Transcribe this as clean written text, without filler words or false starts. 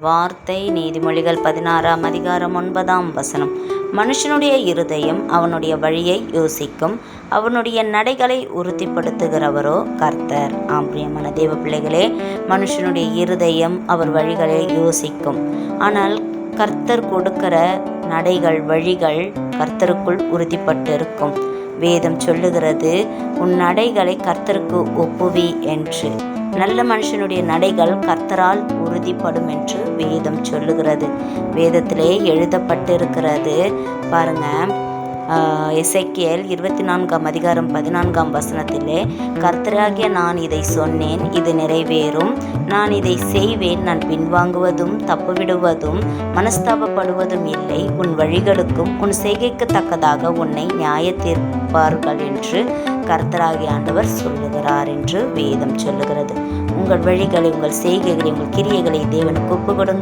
வார்த்தை நீதிமொழிகள் 16ஆம் அதிகாரம் 9ஆம் வசனம். மனுஷனுடைய இருதயம் அவனுடைய வழியை யோசிக்கும், அவனுடைய நடைகளை உறுதிப்படுத்துகிறவரோ கர்த்தர். பிரியமான தேவ பிள்ளைகளே, மனுஷனுடைய இருதயம் அவர் வழிகளை யோசிக்கும், ஆனால் கர்த்தர் கொடுக்கிற நடைகள் வழிகள் கர்த்தருக்குள் உறுதிப்பட்டு இருக்கும். வேதம் சொல்லுகிறது, உன் நடைகளை கர்த்தருக்கு ஒப்புவி என்று. நல்ல மனுஷனுடைய நடைகள் கர்த்தரால் உறுதிப்படும் என்று வேதம் சொல்லுகிறது. வேதத்திலே எழுதப்பட்டிருக்கிறது பாருங்க. எசேக்கியேல் 24ஆம் அதிகாரம் 14ஆம் வசனத்திலே, கர்த்தராகிய நான் இதை சொன்னேன், இது நிறைவேறும், நான் இதை செய்வேன், நான் பின்வாங்குவதும் தப்புவிடுவதும் மனஸ்தாபப்படுவதும் இல்லை, உன் வழிகளுக்கும் உன் செய்கைக்கு தக்கதாக உன்னை நியாய தீர்ப்பார்கள் என்று கர்த்தராகிய ஆண்டவர் சொல்லுகிறார் என்று வேதம் சொல்லுகிறது. உங்கள் வழிகளை, உங்கள் செய்கைகளை, உங்கள் கிரியைகளை தேவனுக்கு ஒப்புக்கொடுங்கள்.